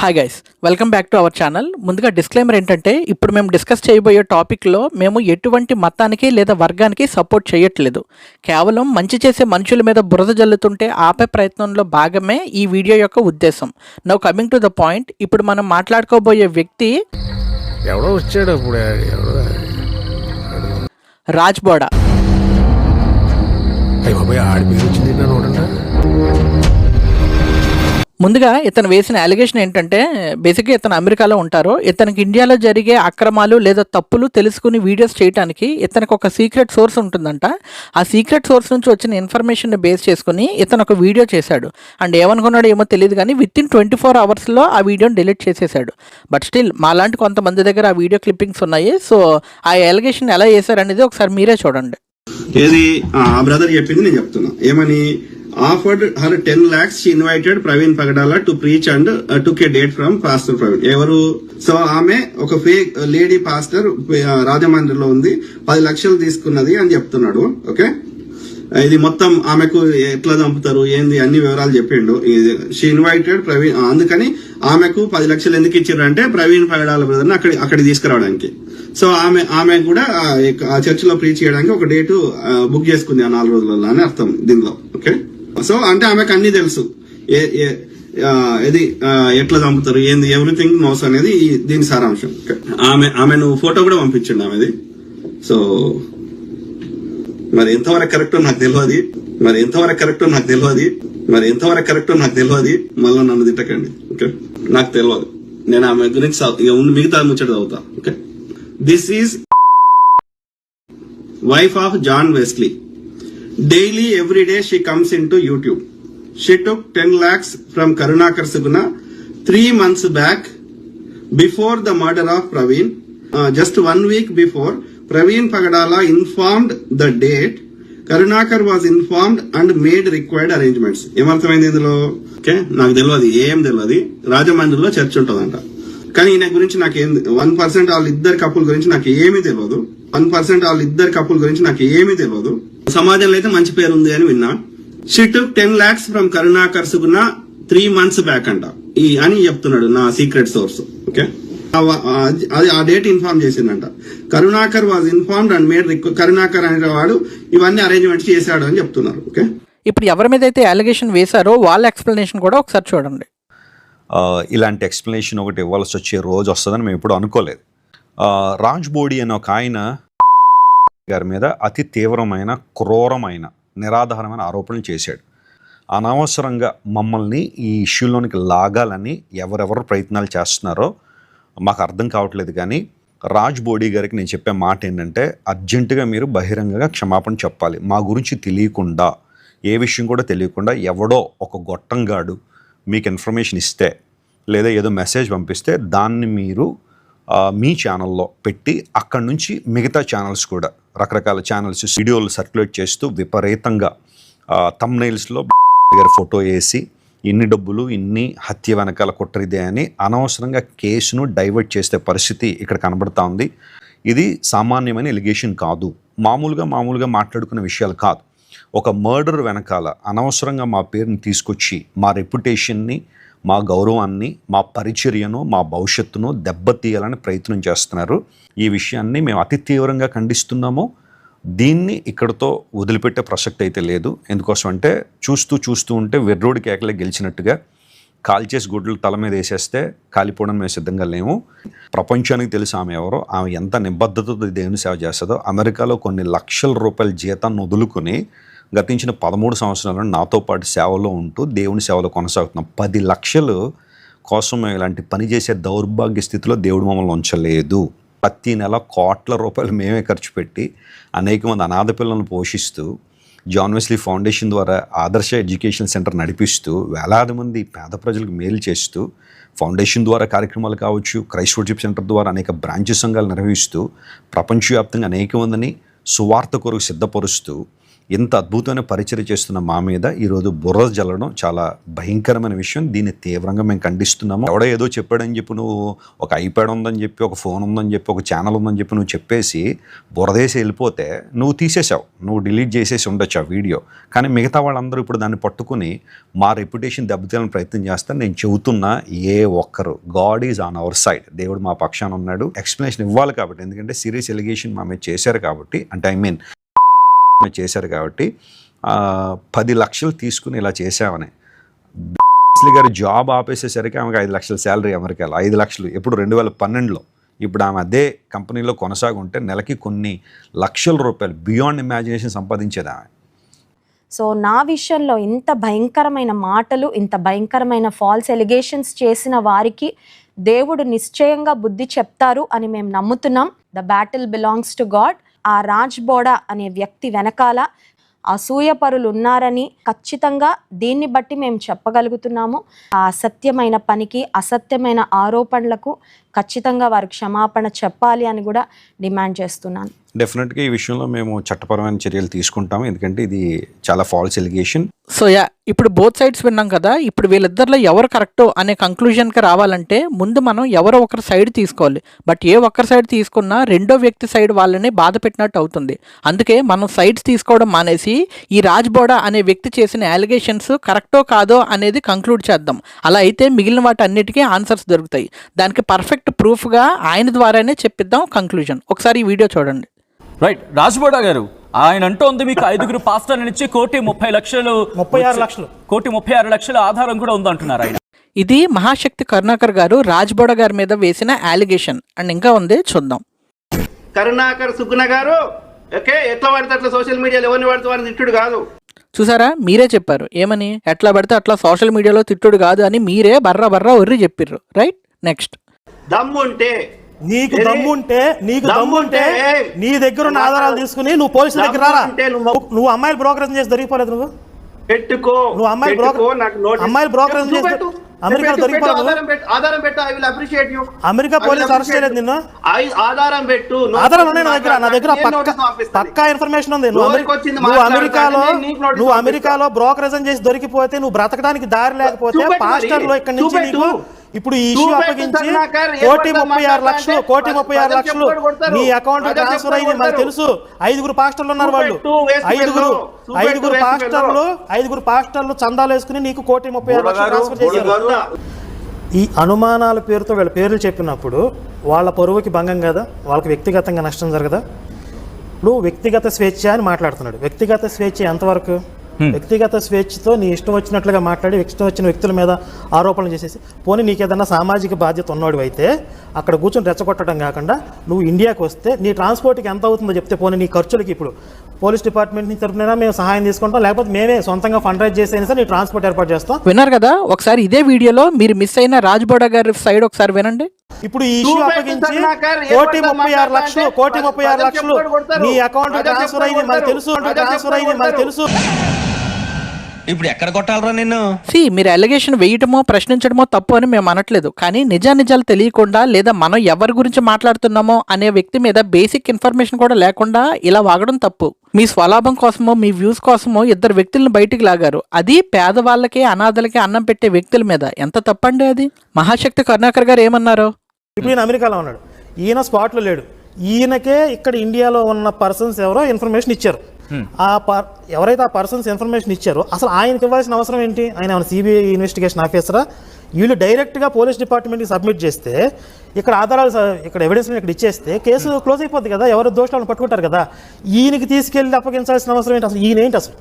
Hi guys, welcome back to our channel. ముందుగా disclaimer ఏంటంటే, ఇప్పుడు మేము డిస్కస్ చేయబోయే టాపిక్లో మేము ఎటువంటి మతానికి లేదా వర్గానికి సపోర్ట్ చేయట్లేదు. కేవలం మంచి చేసే మనుషుల మీద బురద జల్లుతుంటే ఆపే ప్రయత్నంలో భాగమే ఈ వీడియో యొక్క ఉద్దేశం. Now coming to the point, ఇప్పుడు మనం మాట్లాడుకోబోయే వ్యక్తి ఎవడో వచ్చాడు. అప్పుడు రాజ్ బోడా. ఆడి పేరు వచ్చింది నోడంట. ముందుగా ఇతను వేసిన అలిగేషన్ ఏంటంటే, బేసిక్గా ఇతను అమెరికాలో ఉంటారు. ఇతనికి ఇండియాలో జరిగే అక్రమాలు లేదా తప్పులు తెలుసుకుని వీడియోస్ చేయడానికి ఇతనికి ఒక సీక్రెట్ సోర్స్ ఉంటుందంట. ఆ సీక్రెట్ సోర్స్ నుంచి వచ్చిన ఇన్ఫర్మేషన్ బేస్ చేసుకుని ఇతను ఒక వీడియో చేశాడు. అండ్ ఏమనుకున్నాడో ఏమో తెలియదు, కానీ విత్ ఇన్ 24 అవర్స్లో ఆ వీడియోని డిలీట్ చేసేసాడు. బట్ స్టిల్ మాలాంటి కొంతమంది దగ్గర ఆ వీడియో క్లిప్పింగ్స్ ఉన్నాయి. సో ఆ అలిగేషన్ ఎలా చేశారనేది ఒకసారి మీరే చూడండి. ఏది ఆ బ్రదర్ చెప్పింది నేను చెప్తున్నా. ఏమని offered her 10 lakhs. She invited Praveen Pagadala to preach and took a date from Pastor Praveen. ఎవరు? సో ఆమె ఒక ఫేక్ లేడీ పాస్టర్ రాజమండ్రిలో ఉంది, 10 లక్షలు తీసుకున్నది అని చెప్తున్నాడు. ఓకే, ఇది మొత్తం ఆమెకు ఎట్లా చంపుతారు ఏంది అన్ని వివరాలు చెప్పిండు. షీ ఇన్వైటెడ్ ప్రవీణ్, అందుకని ఆమెకు 10 లక్షలు ఎందుకు ఇచ్చారు అంటే ప్రవీణ్ పగడాల బ్రదర్ని అక్కడికి తీసుకురావడానికి. సో ఆమె కూడా ఆ చర్చ్ లో ప్రీచ్ చేయడానికి ఒక డేటు బుక్ చేసుకుంది ఆ 4 రోజులలో అని అర్థం దీనిలో. ఓకే, సో అంటే ఆమెకు అన్ని తెలుసు, ఇది ఎట్లా చంపుతారు ఏంది, ఎవ్రీథింగ్ నోస్ అనేది దీని సారాంశం. ఆమెను ఫోటో కూడా పంపించండి ఆమెది. సో మరి ఎంతవరకు కరెక్టో నాకు తెలియదు. మళ్ళీ నన్ను తిట్టకండి. ఓకే, నాకు తెలియదు, నేను ఆమె గురించి మిగతా ముచ్చట చదువుతా. Okay, this is wife of John Wesley. Daily, every day she comes into YouTube. She took 10 lakhs from Karunakar Suguna 3 months back before the murder of Praveen. Just 1 week before, Praveen Pagadala informed the date. Karunakar was informed and made required arrangements. ఏమర్థమైంది ఇందులో? Okay, నాకు తెలియదు, ఏం తెలియదు. రాజమండ్రిలో church ఉంటుందంట, కానీ ఈయన గురించి నాకేం 1% వాళ్ళిద్దరు కపుల్ గురించి నాకు ఏమీ తెలియదు. సమాజంలో అయితే మంచి పేరు ఉంది అని విన్నా. She took 10 lakhs from Karunakar Suguna 3 months back అంట అని చెప్తున్నాడు నా సీక్రెట్ సోర్స్. ఓకే, అది ఆ డేట్ ఇన్ఫార్మ్ చేసిందంట. Karunakar was informed and made Karunakar అనేవాడు ఇవన్నీ అరేంజ్మెంట్స్ చేశాడు అని చెప్తున్నారు. ఓకే, ఇప్పుడు ఎవరి మీద అయితే అలిగేషన్ వేశారో వాళ్ళ ఎక్స్ప్లెనేషన్ కూడా ఒకసారి చూడండి. ఇలాంటి ఎక్స్ప్లెనేషన్ ఒకటి ఇవ్వాల్సి వచ్చే రోజు వస్తుందని మేము ఎప్పుడు అనుకోలేదు. రాజ్ బోడీ అనే ఒక ఆయన గారి మీద అతి తీవ్రమైన, క్రూరమైన, నిరాధారమైన ఆరోపణలు చేశాడు. అనవసరంగా మమ్మల్ని ఈ ఇష్యూలోనికి లాగాలని ఎవరెవరు ప్రయత్నాలు చేస్తున్నారో మాకు అర్థం కావట్లేదు. కానీ రాజ్ బోడీ గారికి నేను చెప్పే మాట ఏంటంటే, అర్జెంటుగా మీరు బహిరంగంగా క్షమాపణ చెప్పాలి. మా గురించి తెలియకుండా, ఏ విషయం కూడా తెలియకుండా ఎవడో ఒక గొట్టంగాడు మీకు ఇన్ఫర్మేషన్ ఇస్తే లేదా ఏదో మెసేజ్ పంపిస్తే దాన్ని మీరు మీ ఛానల్లో పెట్టి అక్కడి నుంచి మిగతా ఛానల్స్ కూడా, రకరకాల ఛానల్స్ వీడియోలు సర్క్యులేట్ చేస్తూ విపరీతంగా థంబ్నెయిల్స్లో గారి ఫోటో వేసి ఇన్ని డబ్బులు, ఇన్ని హత్య వెనకాల కుట్రదే అని అనవసరంగా కేసును డైవర్ట్ చేసే పరిస్థితి ఇక్కడ కనబడతా ఉంది. ఇది సామాన్యమైన ఎలిగేషన్ కాదు, మామూలుగా మాట్లాడుకునే విషయాలు కాదు. ఒక మర్డర్ వెనకాల అనవసరంగా మా పేరుని తీసుకొచ్చి మా రెప్యుటేషన్ని, మా గౌరవాన్ని, మా పరిచర్యను, మా భవిష్యత్తును దెబ్బతీయాలని ప్రయత్నం చేస్తున్నారు. ఈ విషయాన్ని మేము అతి తీవ్రంగా ఖండిస్తున్నాము. దీన్ని ఇక్కడతో వదిలిపెట్టే ప్రసక్తి అయితే లేదు. ఎందుకోసం అంటే చూస్తూ ఉంటే వెర్రోడి కేకలే గెలిచినట్టుగా కాల్చేసి గుడ్లు తల మీద వేసేస్తే కాలిపోవడం మేము సిద్ధంగా లేము. ప్రపంచానికి తెలుసు ఆమె ఎవరో, ఆమె ఎంత నిబద్ధతతో దేవుని సేవ చేస్తుందో. అమెరికాలో కొన్ని లక్షల రూపాయల జీతాన్ని వదులుకొని గతించిన 13 సంవత్సరాలను నాతో పాటు సేవలో ఉంటూ దేవుని సేవలో కొనసాగుతున్నాం. 10 లక్షలు కోసం ఇలాంటి పని చేసే దౌర్భాగ్య స్థితిలో దేవుడు మమ్మల్ని ఉంచలేదు. ప్రతి నెల కోట్ల రూపాయలు మేమే ఖర్చు పెట్టి అనేక మంది అనాథ పిల్లలను పోషిస్తూ, జాన్ వెస్లీ ఫౌండేషన్ ద్వారా ఆదర్శ ఎడ్యుకేషన్ సెంటర్ నడిపిస్తూ, వేలాది మంది పేద ప్రజలకు మేలు చేస్తూ, ఫౌండేషన్ ద్వారా కార్యక్రమాలు కావచ్చు, క్రైస్ట్ వర్షిప్ సెంటర్ ద్వారా అనేక బ్రాంచ్ సంఘాలు నిర్వహిస్తూ, ప్రపంచవ్యాప్తంగా అనేక మందిని సువార్త కొరకు సిద్ధపరుస్తూ, ఇంత అద్భుతమైన పరిచయం చేస్తున్న మా మీద ఈరోజు బుర్ర జల్లడం చాలా భయంకరమైన విషయం. దీన్ని తీవ్రంగా మేము ఖండిస్తున్నాము. ఎవడో ఏదో చెప్పాడని చెప్పి నువ్వు ఒక ఐప్యాడ్ ఉందని చెప్పి, ఒక ఫోన్ ఉందని చెప్పి, ఒక ఛానల్ ఉందని చెప్పి నువ్వు చెప్పేసి బురదేసి వెళ్ళిపోతే నువ్వు తీసేసావు, నువ్వు డిలీట్ చేసేసి ఉండొచ్చు ఆ వీడియో. కానీ మిగతా వాళ్ళందరూ ఇప్పుడు దాన్ని పట్టుకుని మా రెప్యుటేషన్ దెబ్బతీయాలని ప్రయత్నం చేస్తాను. నేను చెబుతున్నా, ఏ ఒక్కరు, God is on our side, దేవుడు మా పక్షాన ఉన్నాడు. ఎక్స్ప్లెనేషన్ ఇవ్వాలి కాబట్టి, ఎందుకంటే సీరియస్ ఎలిగేషన్ మా మీద చేశారు కాబట్టి, అంటే చేశారు కాబట్టి 10 లక్షలు తీసుకుని ఇలా చేశామని. గారు జాబ్ ఆపేసేసరికి ఆమెకు 5 లక్షల శాలరీ అమెరికాలో. 5 లక్షలు ఎప్పుడు 2012లో. ఇప్పుడు ఆమె అదే కంపెనీలో కొనసాగుంటే నెలకి కొన్ని లక్షల రూపాయలు బియాండ్ ఇమాజినేషన్ సంపాదించేది ఆమె. సో నా విషయంలో ఇంత భయంకరమైన మాటలు, ఇంత భయంకరమైన ఫాల్స్ ఎలిగేషన్స్ చేసిన వారికి దేవుడు నిశ్చయంగా బుద్ధి చెప్తారు అని మేము నమ్ముతున్నాం. The battle belongs to God. ఆ రాజ్ బోడా అనే వ్యక్తి వెనకాల అసూయపరులు ఉన్నారని ఖచ్చితంగా దీన్ని బట్టి మేము చెప్పగలుగుతున్నాము. ఆ అసత్యమైన పనికి, అసత్యమైన ఆరోపణలకు ఖచ్చితంగా వారు క్షమాపణ చెప్పాలి అని కూడా డిమాండ్ చేస్తున్నాను. డెఫినెట్గా ఈ విషయంలో మేము చట్టపరమైన చర్యలు తీసుకుంటాము, ఎందుకంటే ఇది చాలా ఫాల్స్ ఎలిగేషన్. సో ఇప్పుడు బోత్ సైడ్స్ విన్నాం కదా. ఇప్పుడు వీళ్ళిద్దరిలో ఎవరు కరెక్టో అనే కంక్లూజన్కి రావాలంటే ముందు మనం ఎవరో ఒకరి సైడ్ తీసుకోవాలి. బట్ ఏ ఒక్కరి సైడ్ తీసుకున్నా రెండో వ్యక్తి సైడ్ వాళ్ళని బాధ పెట్టినట్టు అవుతుంది. అందుకే మనం సైడ్స్ తీసుకోవడం మానేసి ఈ రాజ్ బోడా అనే వ్యక్తి చేసిన అలిగేషన్స్ కరెక్టో కాదో అనేది కంక్లూడ్ చేద్దాం. అలా అయితే మిగిలిన వాటి అన్నిటికీ ఆన్సర్స్ దొరుకుతాయి. దానికి పర్ఫెక్ట్ ప్రూఫ్గా ఆయన ద్వారానే చెప్పిద్దాం కంక్లూజన్. ఒకసారి ఈ వీడియో చూడండి. రైట్, రాజ్ బోడా గారు, ఆయన అంటోంది మీకు 5 పాస్టర్ల నుంచి 1,36,00,000 ఆధారం కూడా ఉందంటున్నారు ఆయన. ఇది మహాశక్తి కరుణాకర్ గారు రాజ్ బోడా గారి మీద వేసిన అలిగేషన్. అండ్ ఇంకా ఉంది, చూద్దాం. కరుణాకర్ సుగ్న గారు ఓకే, ఎట్లా పడితే అట్లా సోషల్ మీడియాలో ఎవరిని పడితే వాడిని తిట్టుడు కాదు. చూసారా, మీరే చెప్పారు ఏమని, ఎట్లా పడితే అట్లా సోషల్ మీడియాలో తిట్టుడు కాదు అని మీరే బర్రా ఒర్రి చెప్పిర్రు. Right, next. దమ్ముంటే నీకు దమ్ముంటే నీ దగ్గర ఉన్న ఆధారాలు తీసుకుని నువ్వు పోలీసుల దగ్గర రారా. నువ్వు అమ్మాయిలు బ్రోకరేజ్ చేసి దొరికిపోలేదు. నువ్వు పెట్టుకో, నువ్వు అమ్మాయిలు బ్రోకరేజ్ చేసి అమెరికాలో దొరికిపోలేదు. అమెరికా పోలీసు అరెస్ట్ చేయలేదు నిన్ను. ఆధారం పెట్టు. ఆధారాలు ఉన్నాయి నా దగ్గర. నా దగ్గర పక్కా ఇన్ఫర్మేషన్ ఉంది. నువ్వు అమెరికాలో బ్రోకరేజ్ చేసి దొరికిపోతే, నువ్వు బ్రతకడానికి దారి లేకపోతే పాస్టర్లో ఇక్కడి నుంచి నీకు ఇప్పుడు ఈ ఇష్యూ అప్పగించి 1,36,00,000 నీ అకౌంట్ ట్రాన్స్ఫర్ అయింది. మనకు తెలుసు. 5 పాస్టర్లు ఉన్నారు. వాళ్ళు 5 పాస్టర్లు చందాలు వేసుకుని నీకు 1,36,00,000 ట్రాన్స్ఫర్ చేశారు. ఈ అనుమానాల పేరుతో వీళ్ళ పేర్లు చెప్పినప్పుడు వాళ్ళ పరువుకి భంగం కదా, వాళ్ళకి వ్యక్తిగతంగా నష్టం జరగదా? ఇప్పుడు వ్యక్తిగత స్వేచ్ఛ అని మాట్లాడుతున్నాడు. వ్యక్తిగత స్వేచ్ఛ ఎంతవరకు? వ్యక్తిగత స్వేచ్ఛతో నీ ఇష్టం వచ్చినట్లుగా మాట్లాడి ఇష్టం వచ్చిన వ్యక్తుల మీద ఆరోపణలు చేసేసి, పోనీ నీకు ఏదన్నా సామాజిక బాధ్యత ఉన్నవాడు అయితే అక్కడ కూర్చొని రెచ్చగొట్టడం కాకుండా నువ్వు ఇండియాకి వస్తే నీ ట్రాన్స్పోర్ట్కి ఎంత అవుతుందో చెప్తే, పోనీ నీ ఖర్చులకి ఇప్పుడు పోలీస్ డిపార్ట్మెంట్ నుంచి తరపున మేము సహాయం తీసుకుంటాం, లేకపోతే మేమే సొంతంగా ఫండ్ రైజ్ చేసైనా సరే నీ ట్రాన్స్పోర్ట్ ఏర్పాటు చేస్తాం. విన్నారు కదా, ఒకసారి ఇదే వీడియోలో మీరు మిస్ అయిన రాజ్ బోడా గారి సైడ్ ఒకసారి వినండి. ఇప్పుడు ఈ ఇష్యూ అప్పగించి 1,36,00,000 నీ అకౌంట్ ట్రాన్స్ఫర్ అయింది. మనకు తెలుసు. ఇప్పుడు ఎక్కడ కొట్టాలరా నిన్ను? మీరు అలిగేషన్ వేయటమో ప్రశ్నించడమో తప్పు అని మేము అనట్లేదు. కానీ నిజాలు తెలియకుండా లేదా మనం ఎవరి గురించి మాట్లాడుతున్నామో అనే వ్యక్తి మీద బేసిక్ ఇన్ఫర్మేషన్ కూడా లేకుండా ఇలా వాగడం తప్పు. మీ స్వలాభం కోసమో మీ వ్యూస్ కోసమో 2 వ్యక్తులను బయటికి లాగారు. అది పేదవాళ్ళకి, అనాథలకి అన్నం పెట్టే వ్యక్తుల మీద. ఎంత తప్పండి అది. మహాశక్తి కరుణాకర్ గారు ఏమన్నారు? ఇప్పుడు ఈయన అమెరికాలో ఉన్నాడు, ఈయన స్పాట్లో లేడు. ఈయనకే ఇక్కడ ఇండియాలో ఉన్న పర్సన్స్ ఎవరో ఇన్ఫర్మేషన్ ఇచ్చారు. ఎవరైతే ఆ పర్సన్స్ ఇన్ఫర్మేషన్ ఇచ్చారో అసలు ఆయనకి ఇవ్వాల్సిన అవసరం ఏంటి? ఆయన సిబిఐ ఇన్వెస్టిగేషన్ ఆఫీసరా? వీళ్ళు డైరెక్ట్గా పోలీస్ డిపార్ట్మెంట్కి సబ్మిట్ చేస్తే, ఇక్కడ ఆధారాలు, ఇక్కడ ఎవిడెన్స్ ఇక్కడ ఇచ్చేస్తే కేసు క్లోజ్ అయిపోద్ది కదా, ఎవరు దోషాలను పట్టుకుంటారు కదా. ఈయనకి తీసుకెళ్ళి అప్పగించాల్సిన అవసరం ఏంటి? అసలు ఈయన ఏంటి అసలు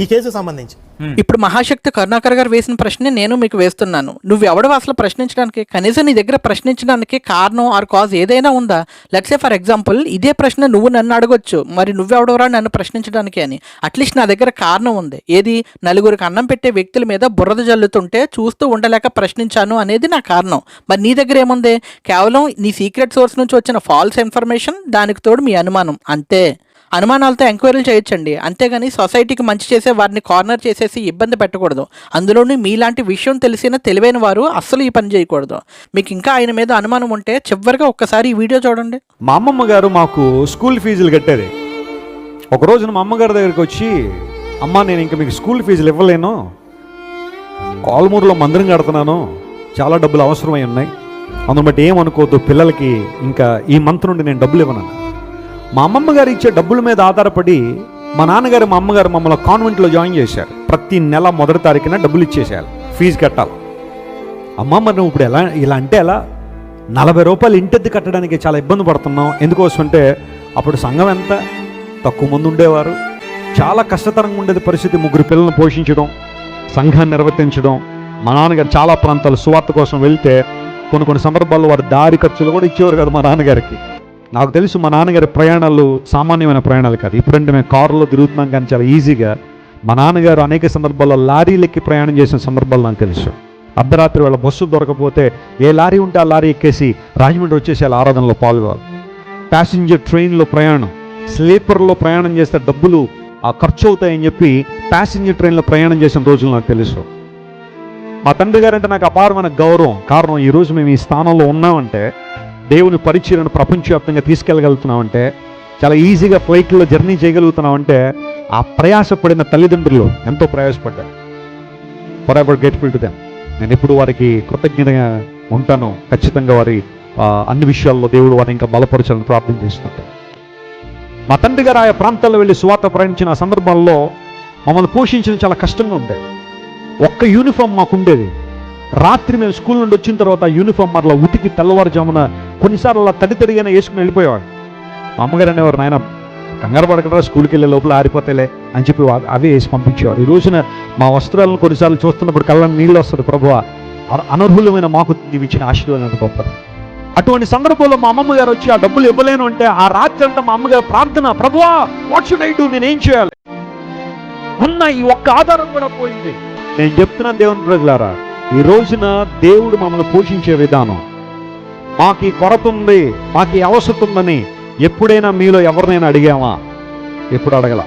ఈ కేసుకు సంబంధించి? ఇప్పుడు మహాశక్తి కరుణాకర్ గారు వేసిన ప్రశ్నే నేను మీకు వేస్తున్నాను. నువ్వెవడో అసలు ప్రశ్నించడానికి, కనీసం నీ దగ్గర ప్రశ్నించడానికి కారణం ఆర్ కాజ్ ఏదైనా ఉందా? లెట్స్ సే ఫర్ ఎగ్జాంపుల్ ఇదే ప్రశ్న నువ్వు నన్ను అడగొచ్చు, మరి నువ్వెవడవరా నన్ను ప్రశ్నించడానికి అని. అట్లీస్ట్ నా దగ్గర కారణం ఉంది. ఏది? నలుగురికి అన్నం పెట్టే వ్యక్తుల మీద బురద జల్లుతుంటే చూస్తూ ఉండలేక ప్రశ్నించాను అనేది నా కారణం. మరి నీ దగ్గర ఏముంది? కేవలం నీ సీక్రెట్ సోర్స్ నుంచి వచ్చిన ఫాల్స్ ఇన్ఫర్మేషన్, దానికి తోడు మీ అనుమానం, అంతే. అనుమానాలతో ఎంక్వైరీలు చేయొచ్చండి, అంతేగాని సొసైటీకి మంచి చేసే వారిని కార్నర్ చేసేసి ఇబ్బంది పెట్టకూడదు. అందులోని మీలాంటి విషయం తెలిసిన తెలివైన వారు అస్సలు ఈ పని చేయకూడదు. మీకు ఇంకా ఆయన మీద అనుమానం ఉంటే చివరిగా ఒక్కసారి ఈ వీడియో చూడండి. మా అమ్మమ్మ గారు మాకు స్కూల్ ఫీజులు కట్టేది. ఒక రోజున మా అమ్మగారి దగ్గరికి వచ్చి, అమ్మ నేను ఇంకా మీకు స్కూల్ ఫీజులు ఇవ్వలేను, కాల్మూరులో మందిరం కడుతున్నాను, చాలా డబ్బులు అవసరమై ఉన్నాయి, అందును బట్టి ఏమనుకోవద్దు, పిల్లలకి ఇంకా ఈ మంత్ నుండి నేను డబ్బులు ఇవ్వను. మా అమ్మమ్మ గారు ఇచ్చే డబ్బుల మీద ఆధారపడి మా నాన్నగారు మా అమ్మగారు మమ్మల్ని కాన్వెంట్లో జాయిన్ చేశారు. ప్రతి నెల 1వ తారీఖున డబ్బులు ఇచ్చేసేయాలి, ఫీజు కట్టాలి. అమ్మ మరి నువ్వు ఇప్పుడు ఇలా అంటే ఎలా, 40 రూపాయలు ఇంటెద్దు కట్టడానికి చాలా ఇబ్బంది పడుతున్నాం. ఎందుకోసం అంటే అప్పుడు సంఘం ఎంత తక్కువ మంది ఉండేవారు, చాలా కష్టతరంగా ఉండేది పరిస్థితి. 3 పిల్లలను పోషించడం, సంఘాన్ని నిర్వర్తించడం. మా నాన్నగారు చాలా ప్రాంతాలు సువార్త కోసం వెళ్తే కొన్ని సందర్భాల్లో వారు దారి ఖర్చులు కూడా ఇచ్చేవారు కదా మా నాన్నగారికి. నాకు తెలుసు మా నాన్నగారి ప్రయాణాలు సామాన్యమైన ప్రయాణాలు కాదు. ఇప్పుడంటే మేము కారులో తిరుగుతున్నాం కానీ చాలా ఈజీగా. మా నాన్నగారు అనేక సందర్భాల్లో లారీలెక్కి ప్రయాణం చేసిన సందర్భాలు నాకు తెలుసు. అర్ధరాత్రి వాళ్ళ బస్సు దొరకపోతే ఏ లారీ ఉంటే ఆ లారీ ఎక్కేసి రాజమండ్రి వచ్చేసి వాళ్ళ ఆరాధనలో పాల్గొవాలి. ప్యాసింజర్ ట్రైన్లో ప్రయాణం, స్లీపర్లో ప్రయాణం చేస్తే డబ్బులు ఖర్చు అవుతాయని చెప్పి ప్యాసింజర్ ట్రైన్లో ప్రయాణం చేసిన రోజులు నాకు తెలుసు. మా తండ్రి గారు అంటే నాకు అపారమైన గౌరవం. కారణం ఈరోజు మేము ఈ స్థానంలో ఉన్నామంటే, దేవుని పరిచర్యను ప్రపంచవ్యాప్తంగా తీసుకెళ్ళగలుగుతున్నామంటే, చాలా ఈజీగా ఫ్లైట్లో జర్నీ చేయగలుగుతున్నామంటే ఆ ప్రయాసపడిన తల్లిదండ్రులు ఎంతో ప్రయాసపడ్డారు. Forever grateful to them. నేను ఎప్పుడు వారికి కృతజ్ఞతగా ఉంటాను. ఖచ్చితంగా వారి అన్ని విషయాల్లో దేవుడు వారిని ఇంకా బలపరచాలని ప్రార్థన చేస్తుంటాను. మా తండ్రి గారు ఆయా ప్రాంతాల్లో వెళ్ళి సువార్త ప్రయాణించిన సందర్భాల్లో మమ్మల్ని పోషించడం చాలా కష్టంగా ఉండేది. ఒక్క యూనిఫామ్ మాకు ఉండేది. రాత్రి మేము స్కూల్ నుండి వచ్చిన తర్వాత యూనిఫామ్ మరలా ఉతికి తెల్లవారుజామున కొన్నిసార్లు అలా తడితడిగానే వేసుకుని వెళ్ళిపోయేవాడు. మా అమ్మగారు అనేవారు, నాయన కంగారు పడకరా, స్కూల్కి వెళ్ళే లోపల ఆరిపోతేలే అని చెప్పి అవే వేసి పంపించేవారు. ఈ రోజున మా వస్త్రాలను కొన్నిసార్లు చూస్తున్నప్పుడు కళ్ళని నీళ్ళు వస్తుంది. ప్రభువా, అనర్హులమైన మాకు నీవు ఇచ్చిన ఆశీర్వాదం గొప్పది. అటువంటి సందర్భంలో మా అమ్మమ్మ గారు వచ్చి ఆ డబ్బులు ఇవ్వలేను అంటే ఆ రాత్రి అంతా మా అమ్మగారు ప్రార్థన, ప్రభువా వాట్ షుడ్ ఐ డూ, నేనేం చేయాలి, ఉన్న ఈ ఒక్క ఆధారం కూడా పోయింది. నేను చెప్తున్నా దేవుని ప్రజలారా, ఈ రోజున దేవుడు మమ్మల్ని పోషించే విధానం, మాకు ఈ కొరత ఉంది, మాకు ఈ అవసరం ఉందని ఎప్పుడైనా మీలో ఎవరినైనా అడిగామా? ఎప్పుడు అడగల.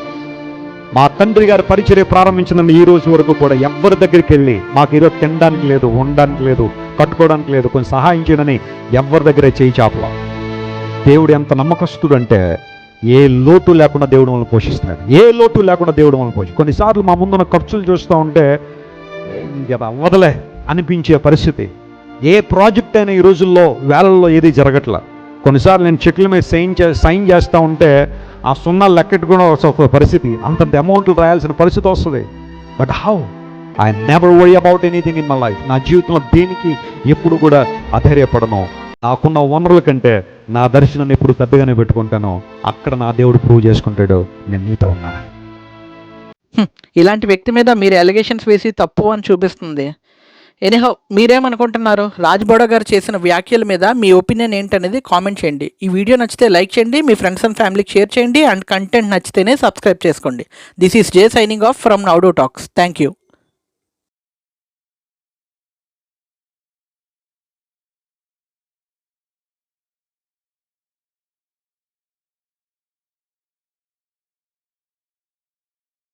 మా తండ్రి గారి పరిచర్య ప్రారంభించిన ఈ రోజు వరకు కూడా ఎవరి దగ్గరికి వెళ్ళి మాకు ఈరోజు తినడానికి లేదు, ఉండడానికి లేదు, కట్టుకోవడానికి లేదు, కొంచెం సహాయం చేయడని ఎవరి దగ్గర చేయి చాపల. దేవుడు ఎంత నమ్మకస్తుడు అంటే ఏ లోటు లేకుండా దేవుడు మనల్ని పోషిస్తున్నాడు. ఏ లోటు లేకుండా దేవుడు మనల్ని పోషిస్తాడు. కొన్నిసార్లు మా ముందున్న ఖర్చులు చూస్తూ ఉంటే ఇంకా అవ్వదలే అనిపించే పరిస్థితి. ఏ ప్రాజెక్ట్ అయినా ఈ రోజుల్లో వేలల్లో ఏది జరగట్లా. కొన్నిసార్లు నేను చెక్ల మీద సైన్ చేస్తూ ఉంటే ఆ సున్నాలు లెక్కెట్టుకునే ఒక పరిస్థితి, అంతంత అమౌంట్లు రాయాల్సిన పరిస్థితి వస్తుంది. But how I never worry about anything in my life. నా జీవితంలో దేనికి ఎప్పుడు కూడా అధైర్యపడను. నాకున్న వనరుల కంటే నా దర్శనాన్ని ఎప్పుడు పెద్దగానే పెట్టుకుంటాను. అక్కడ నా దేవుడు ప్రూవ్ చేసుకుంటాడు నేను నీతో ఉన్నాను. ఇలాంటి వ్యక్తి మీద మీరు అలిగేషన్స్ వేసి తప్పు అని చూపిస్తుంది. ఎనీహౌ, మీరేమనుకుంటున్నారు? రాజ్ బోడా గారు చేసిన వ్యాఖ్యల మీద మీ ఒపీనియన్ ఏంటనేది కామెంట్ చేయండి. ఈ వీడియో నచ్చితే లైక్ చేయండి, మీ ఫ్రెండ్స్ అండ్ ఫ్యామిలీకి షేర్ చేయండి, అండ్ కంటెంట్ నచ్చితేనే సబ్స్క్రైబ్ చేసుకోండి. This is J signing off from now to talks. Thank you.